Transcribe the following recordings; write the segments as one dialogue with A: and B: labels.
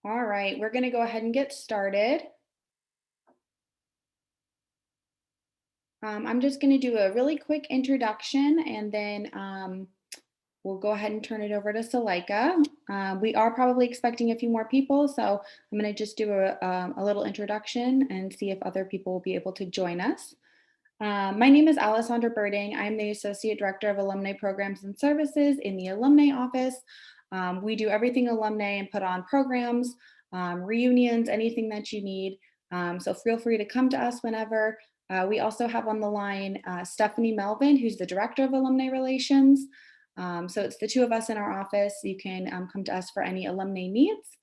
A: All right, we're going to go ahead and get started. I'm just going to do a really quick introduction and then we'll go ahead and turn it over to Salika. We are probably expecting a few more people, so I'm going to just do a little introduction and see if other people will be able to join us. My name is Alessandra Birding. I'm the Associate Director of Alumni Programs and Services in the Alumni Office. We do everything alumni and put on programs, reunions, anything that you need. So feel free to come to us whenever. We also have on the line Stephanie Melvin, who's the Director of Alumni Relations. So it's the two of us in our office. You can come to us for any alumni needs.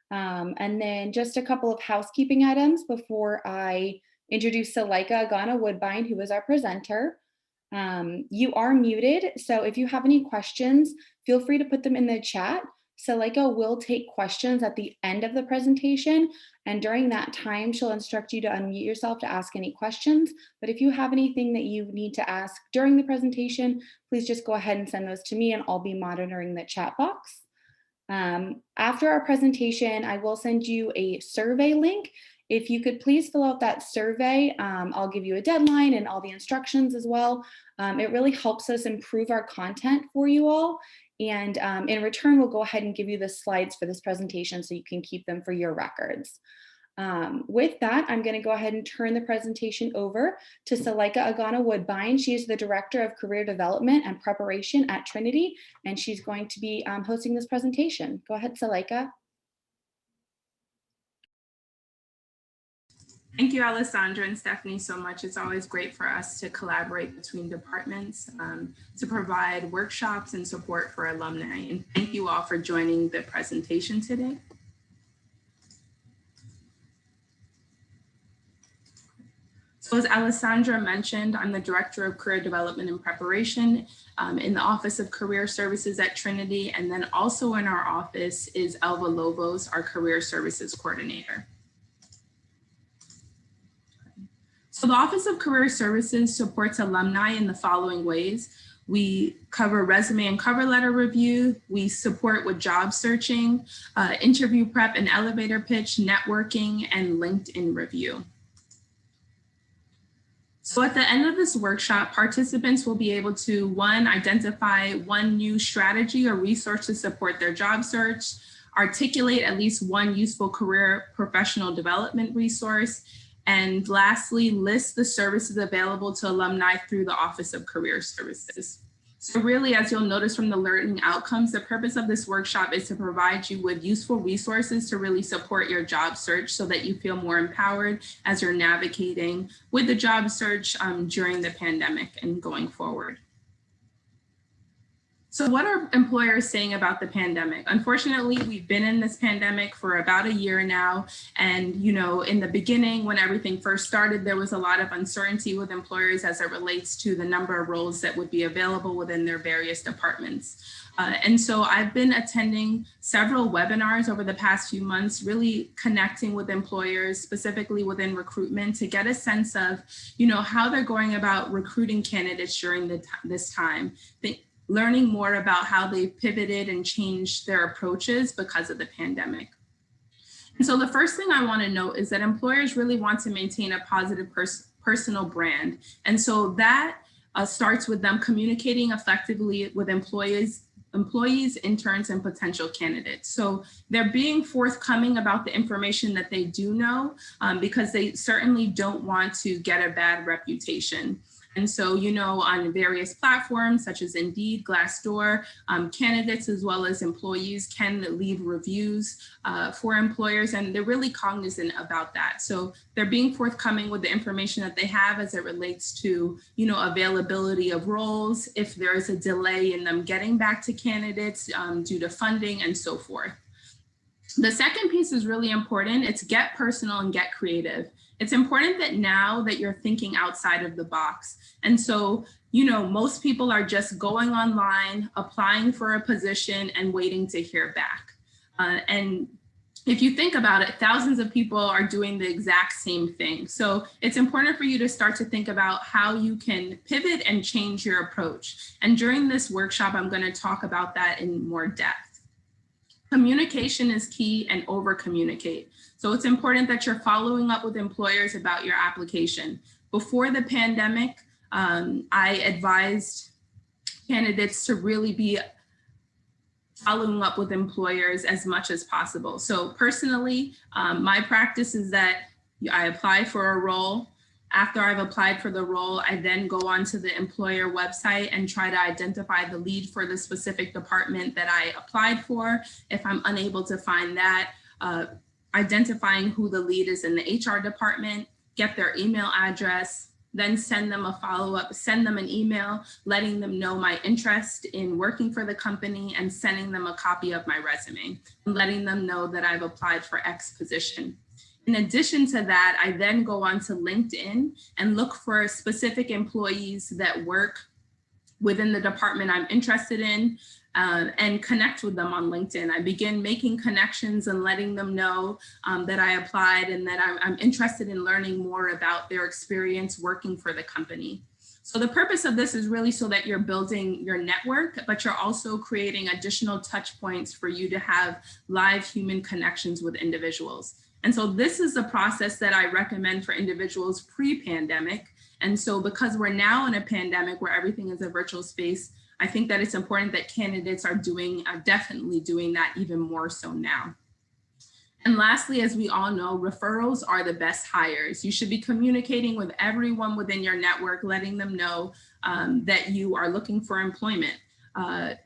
A: And then just a couple of housekeeping items before I introduce Salika Agana Woodbine, who is our presenter. You are muted, so if you have any questions, feel free to put them in the chat. Salika will take questions at the end of the presentation, and during that time, she'll instruct you to unmute yourself to ask any questions. But if you have anything that you need to ask during the presentation, please just go ahead and send those to me, and I'll be monitoring the chat box. After our presentation, I will send you a survey link. If you could please fill out that survey, I'll give you a deadline and all the instructions as well. It really helps us improve our content for you all. And in return, we'll go ahead and give you the slides for this presentation so you can keep them for your records. With that, I'm going to go ahead and turn the presentation over to Salika Agana Woodbine. She is the Director of Career Development and Preparation at Trinity, and she's going to be hosting this presentation. Go ahead, Salika.
B: Thank you, Alessandra and Stephanie, so much. It's always great for us to collaborate between departments to provide workshops and support for alumni. And thank you all for joining the presentation today. So as Alessandra mentioned, I'm the Director of Career Development and Preparation in the Office of Career Services at Trinity. And then also in our office is Elva Lobos, our Career Services Coordinator. So the Office of Career Services supports alumni in the following ways. We cover resume and cover letter review. We support with job searching, interview prep and elevator pitch, networking, and LinkedIn review. So at the end of this workshop, participants will be able to, one, identify one new strategy or resource to support their job search, articulate at least one useful career professional development resource, and lastly, list the services available to alumni through the Office of Career Services. So really, as you'll notice from the learning outcomes, the purpose of this workshop is to provide you with useful resources to really support your job search so that you feel more empowered as you're navigating with the job search during the pandemic and going forward. So what are employers saying about the pandemic? Unfortunately, we've been in this pandemic for about a year now. And, you know, in the beginning, when everything first started, there was a lot of uncertainty with employers as it relates to the number of roles that would be available within their various departments. And so I've been attending several webinars over the past few months, really connecting with employers, specifically within recruitment, to get a sense of, you know, how they're going about recruiting candidates during this time. Learning more about how they pivoted and changed their approaches because of the pandemic. And so the first thing I want to note is that employers really want to maintain a positive personal brand. And so that starts with them communicating effectively with employees, interns, and potential candidates. So they're being forthcoming about the information that they do know because they certainly don't want to get a bad reputation. And so, you know, on various platforms such as Indeed, Glassdoor, candidates as well as employees can leave reviews for employers, and they're really cognizant about that. So they're being forthcoming with the information that they have as it relates to, you know, availability of roles, if there is a delay in them getting back to candidates due to funding and so forth. The second piece is really important. It's get personal and get creative. It's important that now that you're thinking outside of the box. And so, you know, most people are just going online, applying for a position and waiting to hear back. And if you think about it, thousands of people are doing the exact same thing. So it's important for you to start to think about how you can pivot and change your approach. And during this workshop, I'm going to talk about that in more depth. Communication is key, and over communicate. So it's important that you're following up with employers about your application. Before the pandemic, I advised candidates to really be following up with employers as much as possible. So personally, my practice is that I apply for a role. After I've applied for the role, I then go onto the employer website and try to identify the lead for the specific department that I applied for. If I'm unable to find that, identifying who the lead is in the HR department, get their email address, then send them a follow-up, send them an email, letting them know my interest in working for the company and sending them a copy of my resume and letting them know that I've applied for X position. In addition to that, I then go on to LinkedIn and look for specific employees that work within the department I'm interested in, and connect with them on LinkedIn. I begin making connections and letting them know that I applied and that I'm interested in learning more about their experience working for the company. So the purpose of this is really so that you're building your network, but you're also creating additional touch points for you to have live human connections with individuals. And so this is the process that I recommend for individuals pre-pandemic. And so because we're now in a pandemic where everything is a virtual space, I think that it's important that candidates are definitely doing that even more so now. And lastly, as we all know, referrals are the best hires. You should be communicating with everyone within your network, letting them know that you are looking for employment,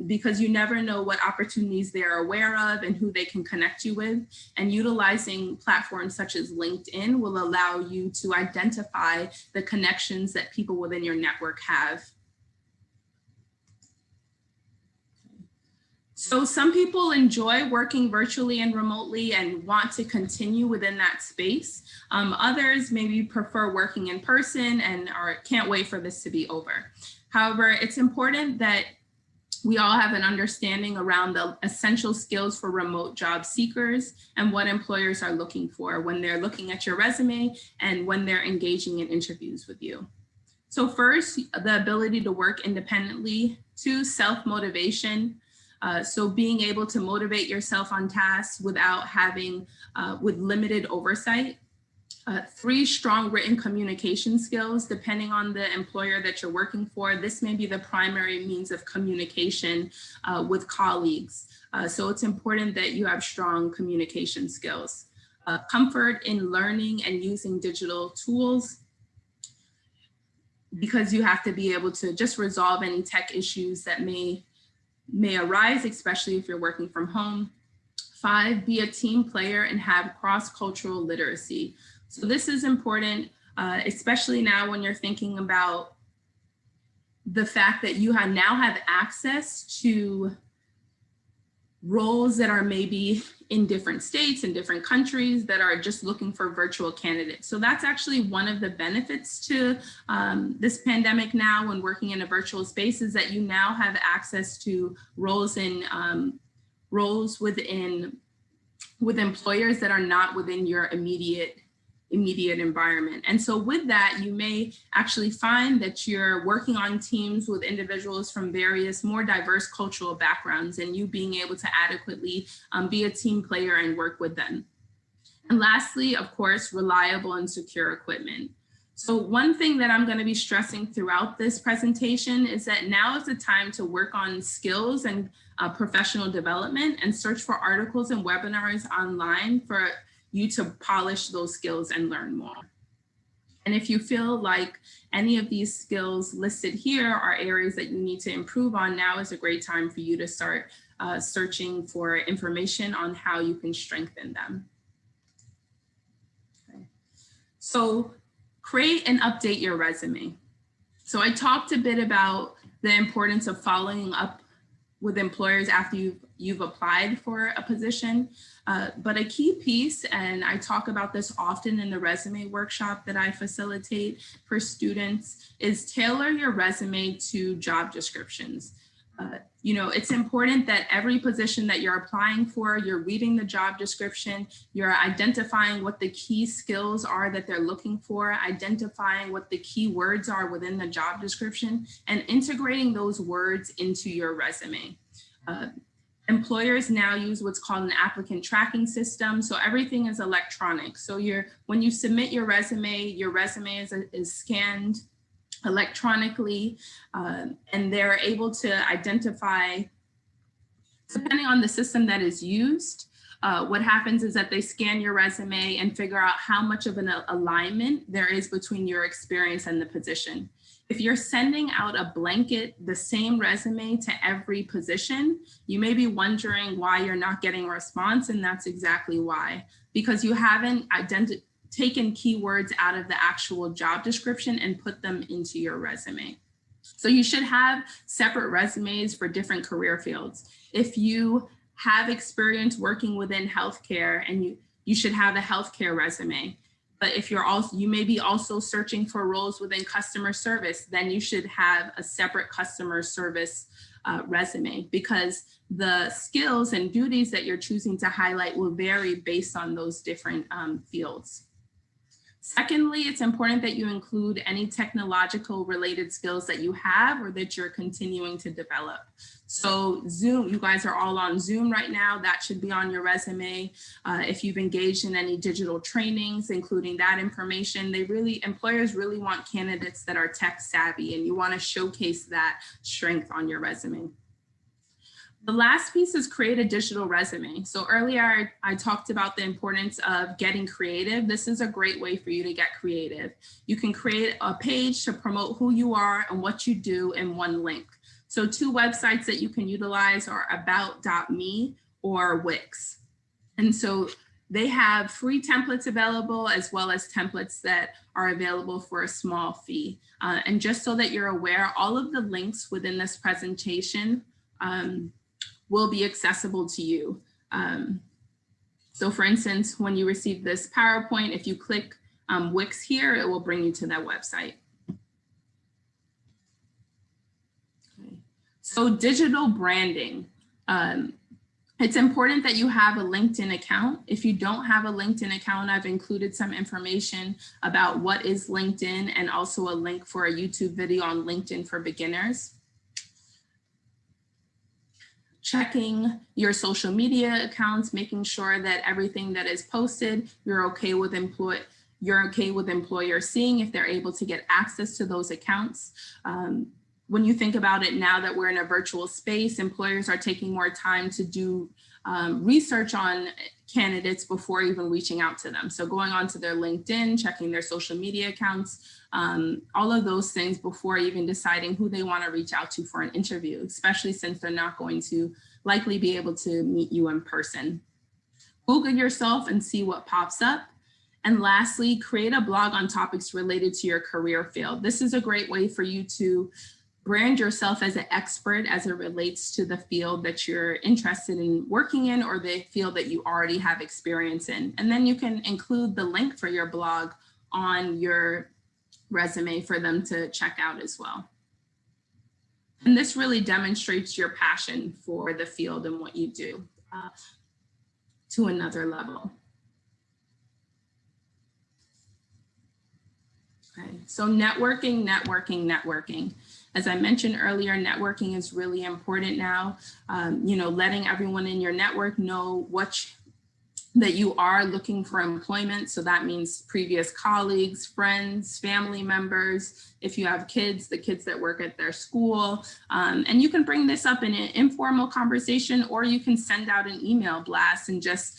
B: because you never know what opportunities they're aware of and who they can connect you with. And utilizing platforms such as LinkedIn will allow you to identify the connections that people within your network have. So some people enjoy working virtually and remotely and want to continue within that space. Others maybe prefer working in person and can't wait for this to be over. However, it's important that we all have an understanding around the essential skills for remote job seekers and what employers are looking for when they're looking at your resume and when they're engaging in interviews with you. So first, the ability to work independently. 2, self-motivation. So being able to motivate yourself on tasks without having, with limited oversight. 3, strong written communication skills. Depending on the employer that you're working for, this may be the primary means of communication with colleagues. So it's important that you have strong communication skills. Comfort in learning and using digital tools, because you have to be able to just resolve any tech issues that may arise, especially if you're working from home. 5, be a team player and have cross-cultural literacy. So this is important, especially now when you're thinking about the fact that you now have access to roles that are maybe in different states and different countries that are just looking for virtual candidates. So that's actually one of the benefits to this pandemic now when working in a virtual space, is that you now have access to roles with employers that are not within your immediate environment. And so with that, you may actually find that you're working on teams with individuals from various more diverse cultural backgrounds, and you being able to adequately be a team player and work with them. And lastly, of course, reliable and secure equipment. So one thing that I'm going to be stressing throughout this presentation is that now is the time to work on skills and professional development, and search for articles and webinars online for you to polish those skills and learn more. And if you feel like any of these skills listed here are areas that you need to improve on, now is a great time for you to start searching for information on how you can strengthen them. Okay. So create and update your resume. So I talked a bit about the importance of following up with employers after you've applied for a position. But a key piece, and I talk about this often in the resume workshop that I facilitate for students, is tailor your resume to job descriptions. It's important that every position that you're applying for, you're reading the job description, you're identifying what the key skills are that they're looking for, identifying what the key words are within the job description, and integrating those words into your resume. Employers now use what's called an applicant tracking system. So everything is electronic. So when you submit your resume is scanned electronically, and they're able to identify, depending on the system that is used, what happens is that they scan your resume and figure out how much of an alignment there is between your experience and the position. If you're sending out a blanket, the same resume to every position, you may be wondering why you're not getting a response, and that's exactly why. Because you haven't taken keywords out of the actual job description and put them into your resume. So you should have separate resumes for different career fields. If you have experience working within healthcare, and you should have a healthcare resume. But if you may be also searching for roles within customer service, then you should have a separate customer service resume, because the skills and duties that you're choosing to highlight will vary based on those different fields. Secondly, it's important that you include any technological related skills that you have or that you're continuing to develop. So Zoom, you guys are all on Zoom right now. That should be on your resume. If you've engaged in any digital trainings, including that information, employers really want candidates that are tech savvy, and you want to showcase that strength on your resume. The last piece is create a digital resume. So earlier I talked about the importance of getting creative. This is a great way for you to get creative. You can create a page to promote who you are and what you do in one link. So 2 websites that you can utilize are about.me or Wix. And so they have free templates available, as well as templates that are available for a small fee. And just so that you're aware, all of the links within this presentation will be accessible to you. So for instance, when you receive this PowerPoint, if you click Wix here, it will bring you to that website. Okay. So digital branding. It's important that you have a LinkedIn account. If you don't have a LinkedIn account, I've included some information about what is LinkedIn, and also a link for a YouTube video on LinkedIn for beginners. Checking your social media accounts, making sure that everything that is posted, you're okay with employers seeing, if they're able to get access to those accounts. When you think about it, now that we're in a virtual space, employers are taking more time to do research on candidates before even reaching out to them. So going onto their LinkedIn, checking their social media accounts, all of those things before even deciding who they want to reach out to for an interview, especially since they're not going to likely be able to meet you in person. Google yourself and see what pops up. And lastly, create a blog on topics related to your career field. This is a great way for you to brand yourself as an expert as it relates to the field that you're interested in working in, or the field that you already have experience in. And then you can include the link for your blog on your resume for them to check out as well. And this really demonstrates your passion for the field and what you do to another level. Okay, so networking. As I mentioned earlier, networking is really important now. Letting everyone in your network know that you are looking for employment. So that means previous colleagues, friends, family members. If you have kids, the kids that work at their school. And you can bring this up in an informal conversation, or you can send out an email blast and just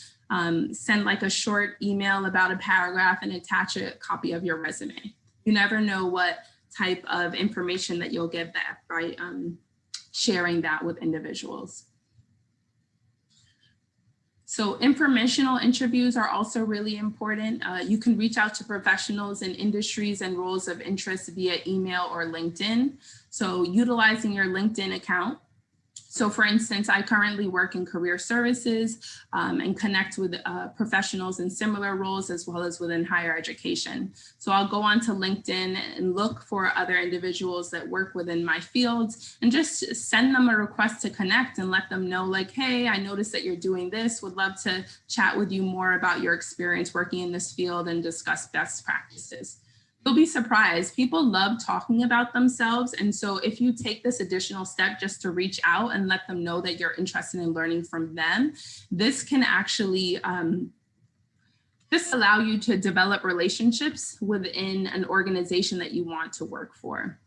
B: send like a short email about a paragraph and attach a copy of your resume. You never know what type of information that you'll get back by sharing that with individuals. So informational interviews are also really important. You can reach out to professionals in industries and roles of interest via email or LinkedIn. So utilizing your LinkedIn account. So for instance, I currently work in career services and connect with professionals in similar roles, as well as within higher education. So I'll go onto LinkedIn and look for other individuals that work within my fields and just send them a request to connect and let them know, like, hey, I noticed that you're doing this, would love to chat with you more about your experience working in this field and discuss best practices. You'll be surprised. People love talking about themselves. And so if you take this additional step just to reach out and let them know that you're interested in learning from them, this can actually just allow you to develop relationships within an organization that you want to work for.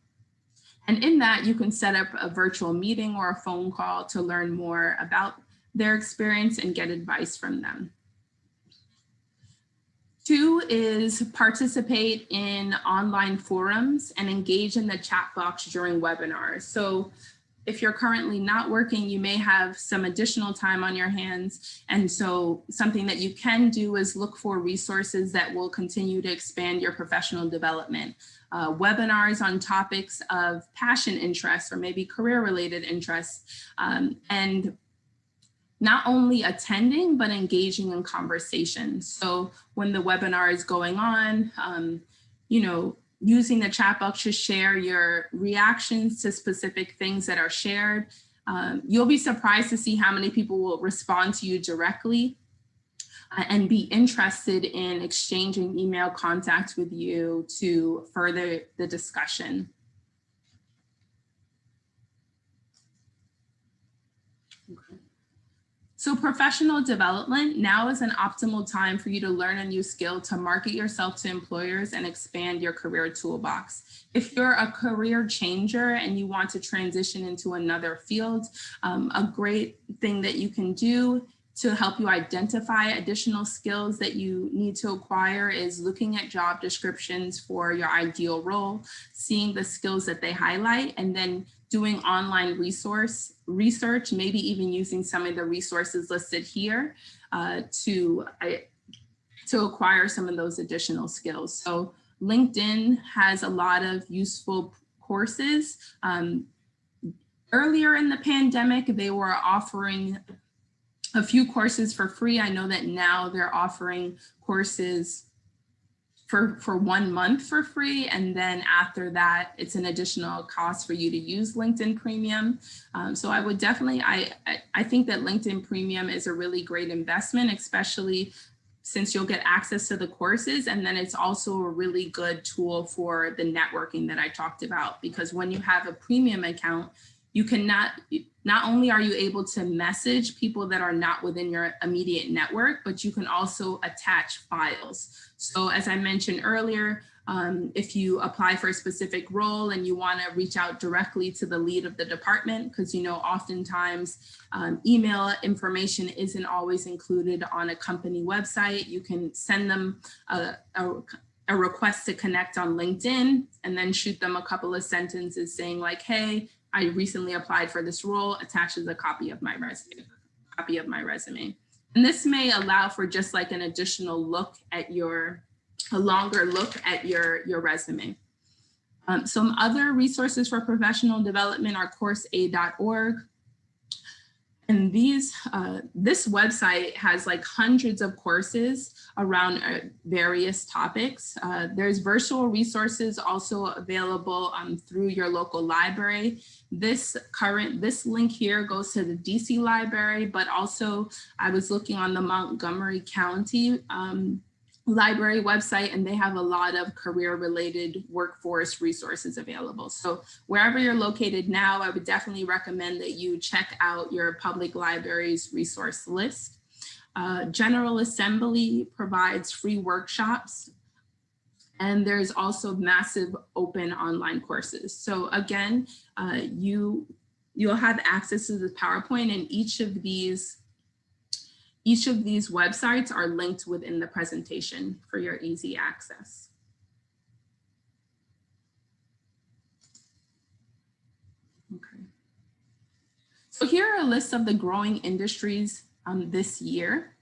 B: And in that, you can set up a virtual meeting or a phone call to learn more about their experience and get advice from them. 2 is participate in online forums and engage in the chat box during webinars. So if you're currently not working, you may have some additional time on your hands. And so something that you can do is look for resources that will continue to expand your professional development. Webinars on topics of passion interests or maybe career-related interests, and not only attending, but engaging in conversation. So when the webinar is going on, using the chat box to share your reactions to specific things that are shared. You'll be surprised to see how many people will respond to you directly and be interested in exchanging email contact with you to further the discussion. Okay. So professional development, now is an optimal time for you to learn a new skill, to market yourself to employers and expand your career toolbox. If you're a career changer and you want to transition into another field, a great thing that you can do to help you identify additional skills that you need to acquire is looking at job descriptions for your ideal role, seeing the skills that they highlight, and then doing online research, maybe even using some of the resources listed here to acquire some of those additional skills. So LinkedIn has a lot of useful courses. Earlier in the pandemic, they were offering a few courses for free. I know that now they're offering courses for 1 month for free. And then after that, it's an additional cost for you to use LinkedIn Premium. So I would definitely, I think that LinkedIn Premium is a really great investment, especially since you'll get access to the courses. And then it's also a really good tool for the networking that I talked about, because when you have a premium account, you can not only are you able to message people that are not within your immediate network, but you can also attach files. So as I mentioned earlier, if you apply for a specific role and you want to reach out directly to the lead of the department, because oftentimes email information isn't always included on a company website, you can send them a request to connect on LinkedIn and then shoot them a couple of sentences saying like, hey, I recently applied for this role, attaches a copy of my resume. And this may allow for just like an additional look at a longer look at your resume. Some other resources for professional development are courseaid.org. And this website has like hundreds of courses around various topics. There's virtual resources also available through your local library. This link here goes to the DC library, but also I was looking on the Montgomery County library website, and they have a lot of career-related workforce resources available. So wherever you're located now, I would definitely recommend that you check out your public library's resource list. General Assembly provides free workshops, and there's also massive open online courses. So again, you'll have access to the PowerPoint, and each of these websites are linked within the presentation for your easy access. Okay. So here are a list of the growing industries this year.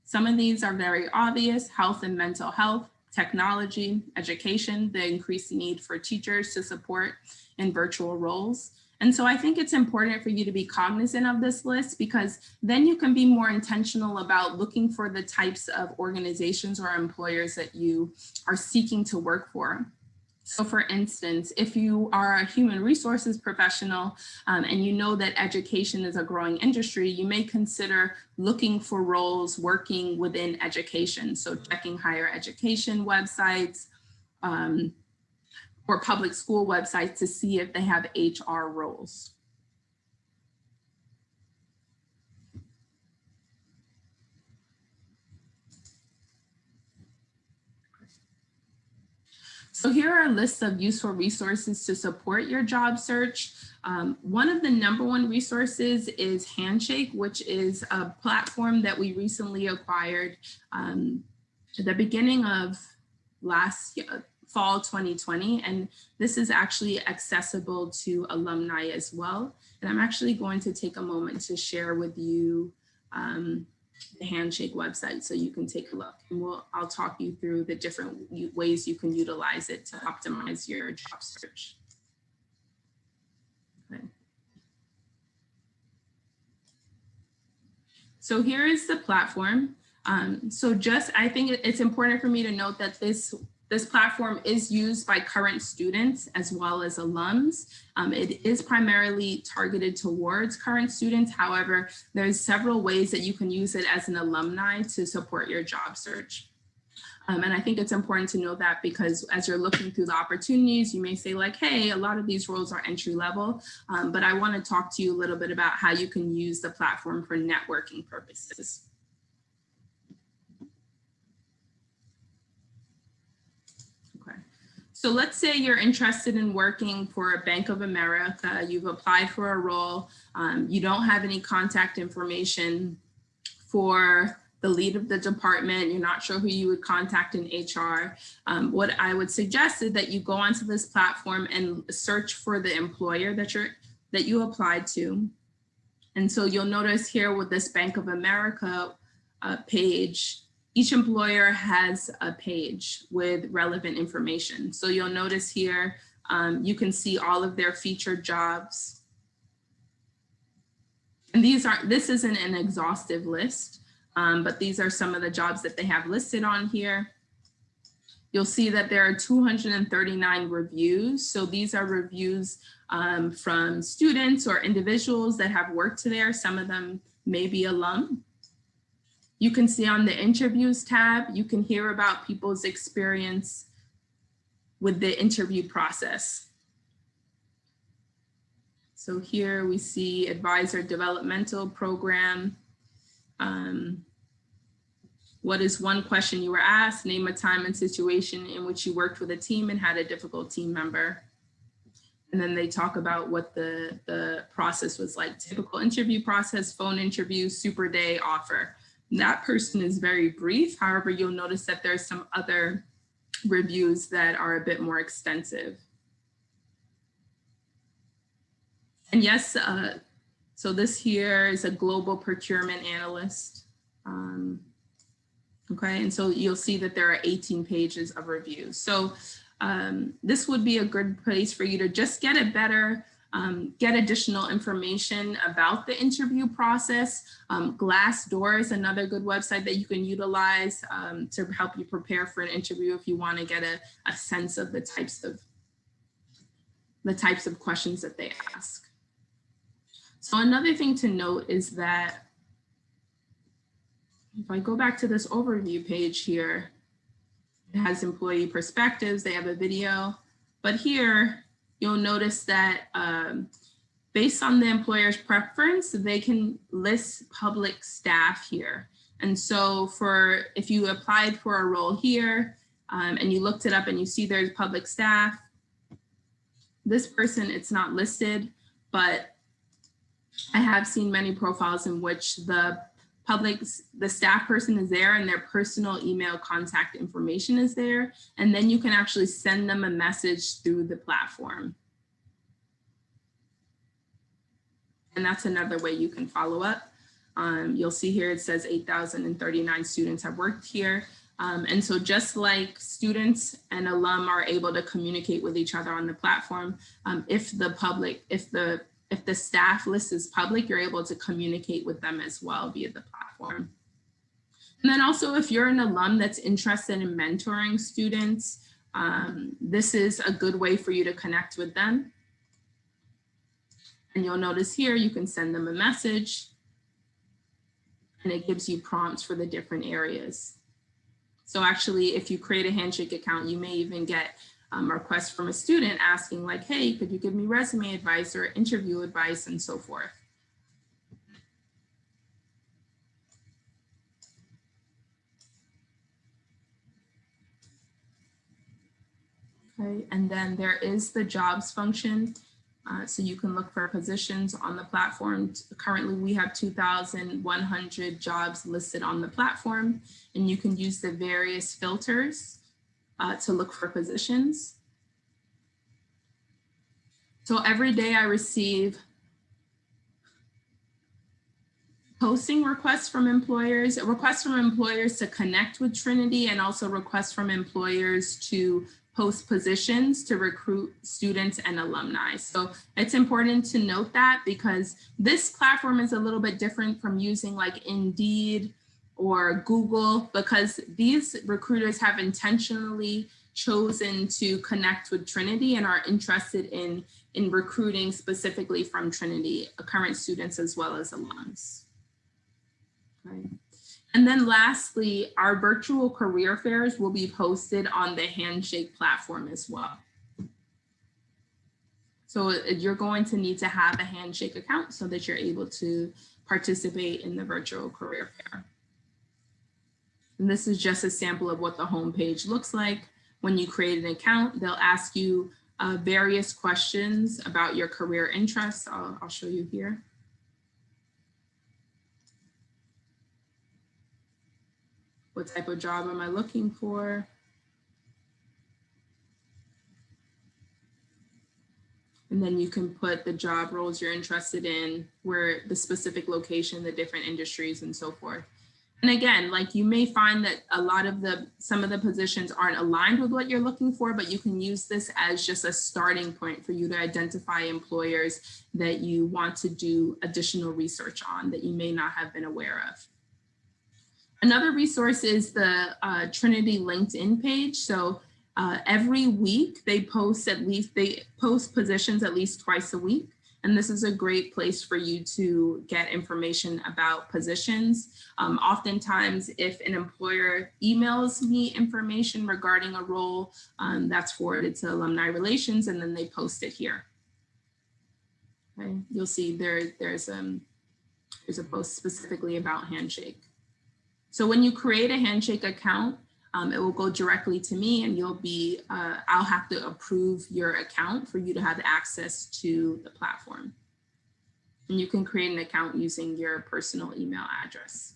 B: Some of these are very obvious: health and mental health, technology, education, the increased need for teachers to support in virtual roles. And so I think it's important for you to be cognizant of this list, because then you can be more intentional about looking for the types of organizations or employers that you are seeking to work for. So for instance, if you are a human resources professional and you know that education is a growing industry, you may consider looking for roles working within education. So checking higher education websites, or public school websites to see if they have HR roles. So here are lists of useful resources to support your job search. One of the #1 resources is Handshake, which is a platform that we recently acquired at the beginning of last year, fall 2020. And this is actually accessible to alumni as well. And I'm actually going to take a moment to share with you the Handshake website so you can take a look, and I'll talk you through the different ways you can utilize it to optimize your job search. Okay. So here is the platform. I think it's important for me to note that this platform is used by current students as well as alums. It is primarily targeted towards current students. However, there's several ways that you can use it as an alumni to support your job search. And I think it's important to know that because as you're looking through the opportunities, you may say like, hey, a lot of these roles are entry level, but I want to talk to you a little bit about how you can use the platform for networking purposes. So let's say you're interested in working for a Bank of America, you've applied for a role, you don't have any contact information for the lead of the department, you're not sure who you would contact in HR. What I would suggest is that you go onto this platform and search for the employer that you applied to. And so you'll notice here with this Bank of America page, each employer has a page with relevant information. So you'll notice here, you can see all of their featured jobs. And this isn't an exhaustive list, but these are some of the jobs that they have listed on here. You'll see that there are 239 reviews. So these are reviews from students or individuals that have worked there. Some of them may be alum. You can see on the interviews tab, you can hear about people's experience with the interview process. So here we see advisor developmental program. What is one question you were asked? Name a time and situation in which you worked with a team and had a difficult team member. And then they talk about what the process was like. Typical interview process, phone interview, super day, offer. That person is very brief. However, you'll notice that there's some other reviews that are a bit more extensive. And yes, so this here is a global procurement analyst. Okay, and so you'll see that there are 18 pages of reviews. So this would be a good place for you to just get a better get additional information about the interview process. Glassdoor is another good website that you can utilize to help you prepare for an interview if you want to get a sense of the types of questions that they ask. So another thing to note is that if I go back to this overview page here, it has employee perspectives, they have a video, but here, you'll notice that based on the employer's preference, they can list public staff here. And so if you applied for a role here and you looked it up and you see there's public staff, this person, it's not listed, but I have seen many profiles in which the staff person is there and their personal email contact information is there. And then you can actually send them a message through the platform. And that's another way you can follow up. You'll see here, it says 8,039 students have worked here. And so just like students and alum are able to communicate with each other on the platform, if the staff list is public, you're able to communicate with them as well via the platform. And then also, if you're an alum that's interested in mentoring students, this is a good way for you to connect with them. And you'll notice here, you can send them a message and it gives you prompts for the different areas. So actually, if you create a Handshake account, you may even get request from a student asking like, hey, could you give me resume advice or interview advice and so forth. Okay, and then there is the jobs function. So you can look for positions on the platform. Currently, we have 2,100 jobs listed on the platform, and you can use the various filters to look for positions. So every day I receive posting requests from employers to connect with Trinity, and also requests from employers to post positions to recruit students and alumni. So it's important to note that, because this platform is a little bit different from using like Indeed or Google, because these recruiters have intentionally chosen to connect with Trinity and are interested in recruiting specifically from Trinity, current students as well as alums. Right. And then lastly, our virtual career fairs will be posted on the Handshake platform as well. So you're going to need to have a Handshake account so that you're able to participate in the virtual career fair. And this is just a sample of what the homepage looks like. When you create an account, they'll ask you various questions about your career interests. I'll show you here. What type of job am I looking for? And then you can put the job roles you're interested in, where the specific location, the different industries, and so forth. And again, like, you may find that some of the positions aren't aligned with what you're looking for, but you can use this as just a starting point for you to identify employers that you want to do additional research on that you may not have been aware of. Another resource is the Trinity LinkedIn page. So every week they post positions at least twice a week. And this is a great place for you to get information about positions. Oftentimes, if an employer emails me information regarding a role, that's forwarded to Alumni Relations, and then they post it here. Okay. You'll see there's a post specifically about Handshake. So when you create a Handshake account, it will go directly to me, and I'll have to approve your account for you to have access to the platform. And you can create an account using your personal email address.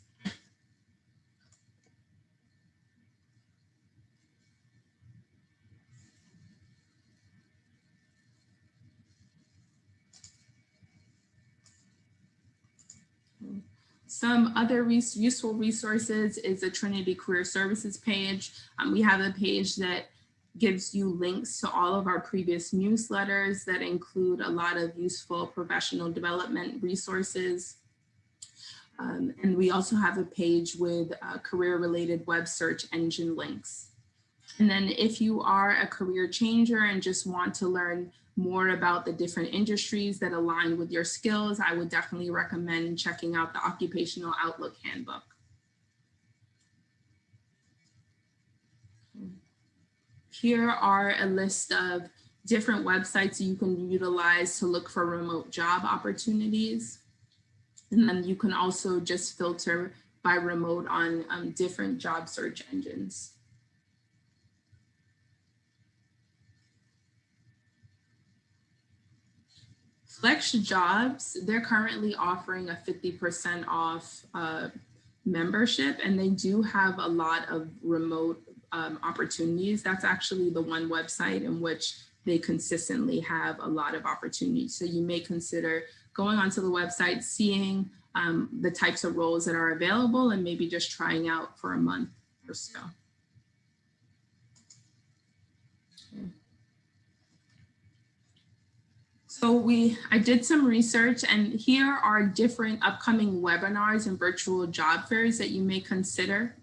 B: Some other useful resources is the Trinity Career Services page. We have a page that gives you links to all of our previous newsletters that include a lot of useful professional development resources. And we also have a page with career-related web search engine links. And then if you are a career changer and just want to learn more about the different industries that align with your skills, I would definitely recommend checking out the Occupational Outlook Handbook. Here are a list of different websites you can utilize to look for remote job opportunities. And then you can also just filter by remote on different job search engines. Flex Jobs, they're currently offering a 50% off membership, and they do have a lot of remote opportunities. That's actually the one website in which they consistently have a lot of opportunities. So you may consider going onto the website, seeing the types of roles that are available, and maybe just trying out for a month or so. Okay. So I did some research, and here are different upcoming webinars and virtual job fairs that you may consider.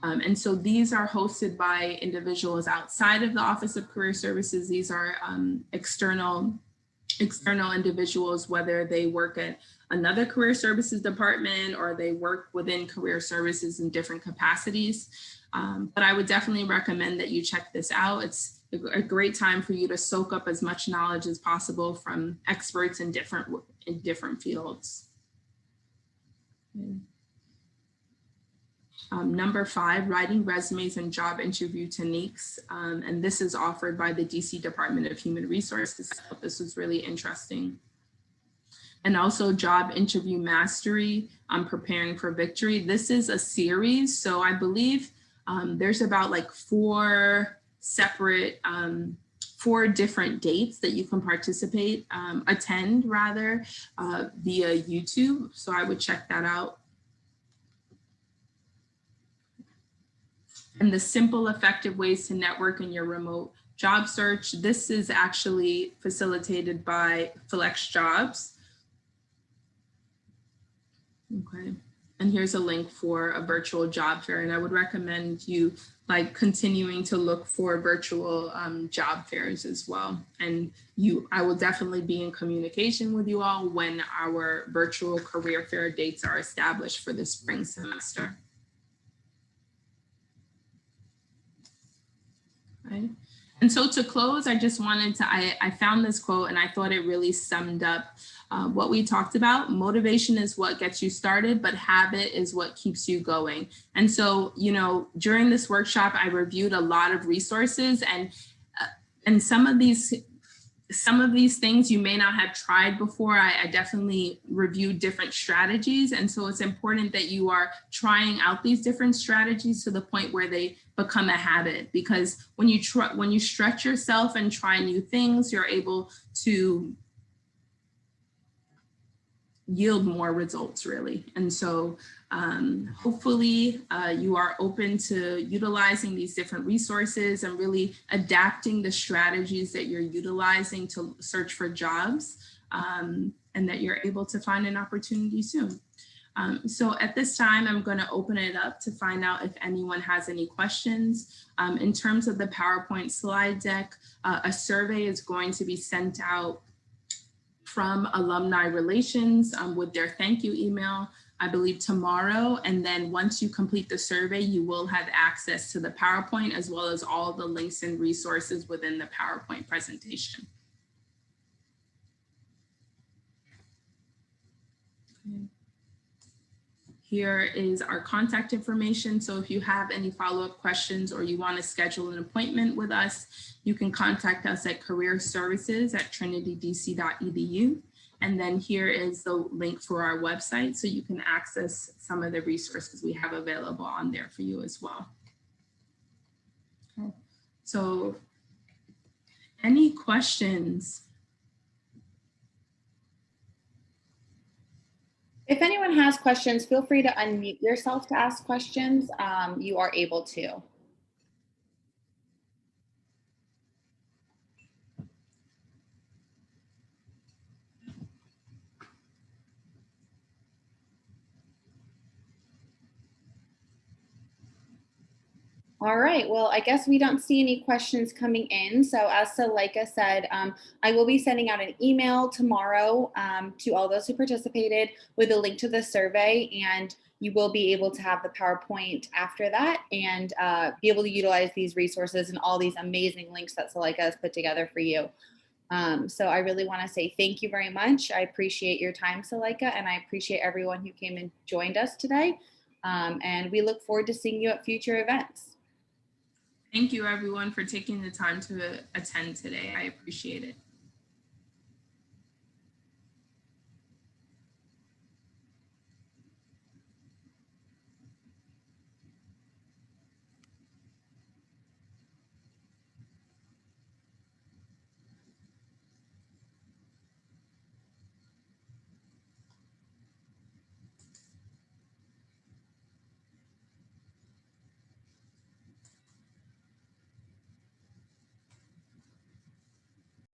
B: And so these are hosted by individuals outside of the Office of Career Services. These are external individuals, whether they work at another career services department or they work within career services in different capacities. But I would definitely recommend that you check this out. a great time for you to soak up as much knowledge as possible from experts in different fields. Number 5, writing resumes and job interview techniques. And this is offered by the DC Department of Human Resources. So this was really interesting. And also job interview mastery, preparing for victory. This is a series. So I believe there's about like 4 different dates that you can attend rather, via YouTube. So I would check that out. And the simple, effective ways to network in your remote job search. This is actually facilitated by Flex Jobs. Okay, and here's a link for a virtual job fair. And I would recommend you continuing to look for virtual job fairs as well. And I will definitely be in communication with you all when our virtual career fair dates are established for the spring semester. Right. And so to close, I just wanted to, I found this quote and I thought it really summed up what we talked about. Motivation is what gets you started, but habit is what keeps you going. And so, during this workshop, I reviewed a lot of resources, and some of these things you may not have tried before. I definitely reviewed different strategies. And so it's important that you are trying out these different strategies to the point where they become a habit, because when you stretch yourself and try new things, you're able to yield more results, really. And so hopefully you are open to utilizing these different resources and really adapting the strategies that you're utilizing to search for jobs, and that you're able to find an opportunity soon. So at this time, I'm going to open it up to find out if anyone has any questions. In terms of the PowerPoint slide deck, a survey is going to be sent out from Alumni Relations with their thank you email, I believe tomorrow. And then once you complete the survey, you will have access to the PowerPoint as well as all the links and resources within the PowerPoint presentation. Okay. Here is our contact information. So if you have any follow-up questions or you want to schedule an appointment with us, you can contact us at careerservices@trinitydc.edu. And then here is the link for our website, so you can access some of the resources we have available on there for you as well. Okay. So any questions?
A: If anyone has questions, feel free to unmute yourself to ask questions. You are able to. All right, well, I guess we don't see any questions coming in. So as Suleika said, I will be sending out an email tomorrow to all those who participated with a link to the survey, and you will be able to have the PowerPoint after that and be able to utilize these resources and all these amazing links that Suleika has put together for you. So I really want to say thank you very much. I appreciate your time, Suleika, and I appreciate everyone who came and joined us today. And we look forward to seeing you at future events.
B: Thank you, everyone, for taking the time to attend today. I appreciate it.